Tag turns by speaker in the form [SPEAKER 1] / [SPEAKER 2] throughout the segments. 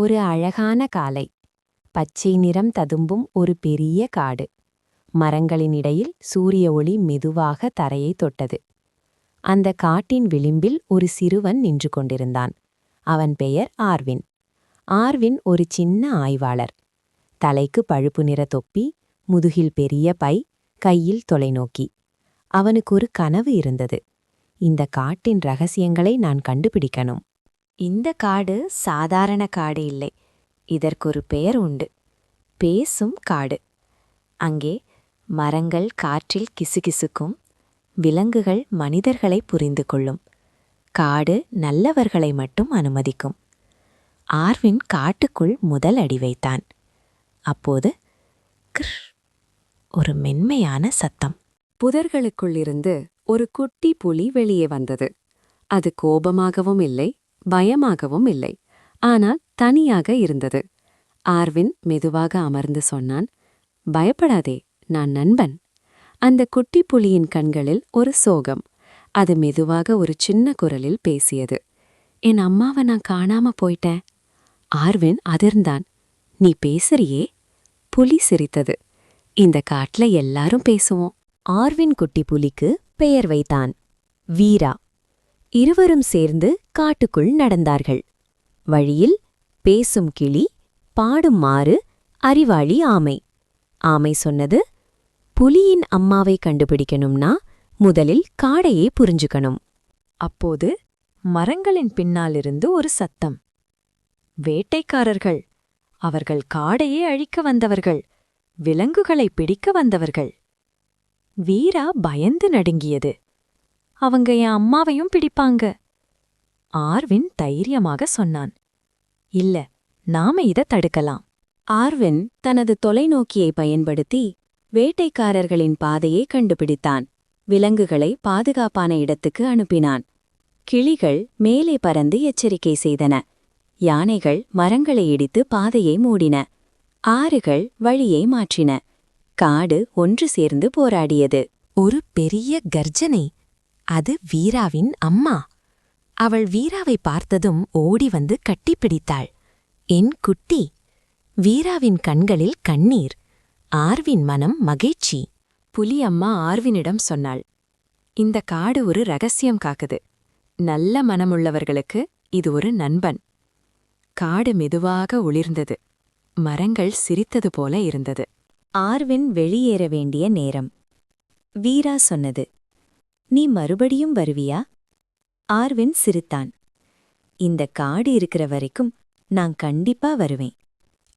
[SPEAKER 1] ஒரு அழகான காலை. பச்சை நிறம் ததும்பும் ஒரு பெரிய காடு. மரங்களின் இடையில் சூரிய ஒளி மெதுவாக தரையை தொட்டது. அந்த காட்டின் விளிம்பில் ஒரு சிறுவன் நின்று கொண்டிருந்தான். அவன் பெயர் ஆர்வின். ஆர்வின் ஒரு சின்ன ஆய்வாளர். தலைக்கு பழுப்பு நிற தொப்பி, முதுகில் பெரிய பை, கையில் தொலைநோக்கி. அவனுக்கு ஒரு கனவு இருந்தது. இந்த காட்டின் ரகசியங்களை நான் கண்டுபிடிக்கணும். இந்த காடு சாதாரண காடு இல்லை. இதற்கொரு பெயர் உண்டு. பேசும் காடு. அங்கே மரங்கள் காற்றில் கிசுகிசுக்கும், விலங்குகள் மனிதர்களை புரிந்து கொள்ளும். காடு நல்லவர்களை மட்டும் அனுமதிக்கும். ஆர்வின் காட்டுக்குள் முதல் அடி வைத்தான். அப்போது கிர், ஒரு மென்மையான சத்தம்.
[SPEAKER 2] புதர்களுக்குள்ளிருந்து ஒரு குட்டி புலி வெளியே வந்தது. அது கோபமாகவும் இல்லை, பயமாகவும் இல்லை, ஆனால் தனியாக இருந்தது. ஆர்வின் மெதுவாக அமர்ந்து சொன்னான், பயப்படாதே, நான் நண்பன். அந்த குட்டி புலியின் கண்களில் ஒரு சோகம். அது மெதுவாக ஒரு சின்ன குரலில் பேசியது. என் அம்மாவை நான் காணாம போயிட்டேன். ஆர்வின் அதிர்ந்தான். நீ பேசுறியே? புலி சிரித்தது. இந்த காட்டுல எல்லாரும் பேசுவோம்.
[SPEAKER 1] ஆர்வின் குட்டி புலிக்கு பெயர் வைத்தான், வீரா. இருவரும் சேர்ந்து காட்டுக்குள் நடந்தார்கள். வழியில் பேசும் கிளி, பாடும் மாறு, அறிவாளி ஆமை. ஆமை சொன்னது, புலியின் அம்மாவை கண்டுபிடிக்கணும்னா முதலில் காடையே புரிஞ்சுக்கணும். அப்போது மரங்களின் பின்னாலிருந்து ஒரு சத்தம். வேட்டைக்காரர்கள். அவர்கள் காடையே அழிக்க வந்தவர்கள், விலங்குகளை பிடிக்க வந்தவர்கள். வீரா பயந்து நடுங்கியது. அவங்க என் அம்மாவையும் பிடிப்பாங்க. ஆர்வின் தைரியமாக சொன்னான், இல்ல, நாம இத தடுக்கலாம். ஆர்வின் தனது தொலைநோக்கியை பயன்படுத்தி வேட்டைக்காரர்களின் பாதையை கண்டுபிடித்தான். விலங்குகளை பாதுகாப்பான இடத்துக்கு அனுப்பினான். கிளிகள் மேலே பறந்து எச்சரிக்கை செய்தன. யானைகள் மரங்களை இடித்து பாதையை மூடின. ஆறுகள் வழியை மாற்றின. காடு ஒன்று சேர்ந்து போராடியது. ஒரு பெரிய கர்ஜனை. அது வீராவின் அம்மா. அவள் வீராவை பார்த்ததும் ஓடி வந்து கட்டிப்பிடித்தாள். என் குட்டி. வீராவின் கண்களில் கண்ணீர். ஆர்வின் மனம் மகிழ்ச்சி. புலி அம்மா ஆர்வினிடம் சொன்னாள், இந்த காடு ஒரு ரகசியம் காக்குது. நல்ல மனமுள்ளவர்களுக்கு இது ஒரு நண்பன். காடு மெதுவாக ஒளிர்ந்தது. மரங்கள் சிரித்தது போல இருந்தது. ஆர்வின் வெளியேற வேண்டிய நேரம். வீரா சொன்னது, நீ மறுபடியும் வருவியா? ஆர்வின் சிரித்தான். இந்த காடு இருக்கிற வரைக்கும் நான் கண்டிப்பா வருவேன்.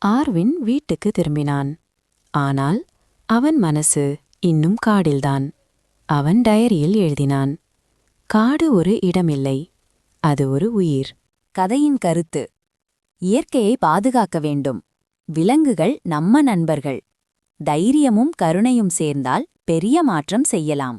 [SPEAKER 1] ஆர்வின் வீட்டுக்கு திரும்பினான். ஆனால் அவன் மனசு இன்னும் காடில்தான். அவன் டயரியில் எழுதினான், காடு ஒரு இடமில்லை, அது ஒரு உயிர். கதையின் கருத்து: இயற்கையை பாதுகாக்க வேண்டும். விலங்குகள் நம்ம நண்பர்கள். தைரியமும் கருணையும் சேர்ந்தால் பெரிய மாற்றம் செய்யலாம்.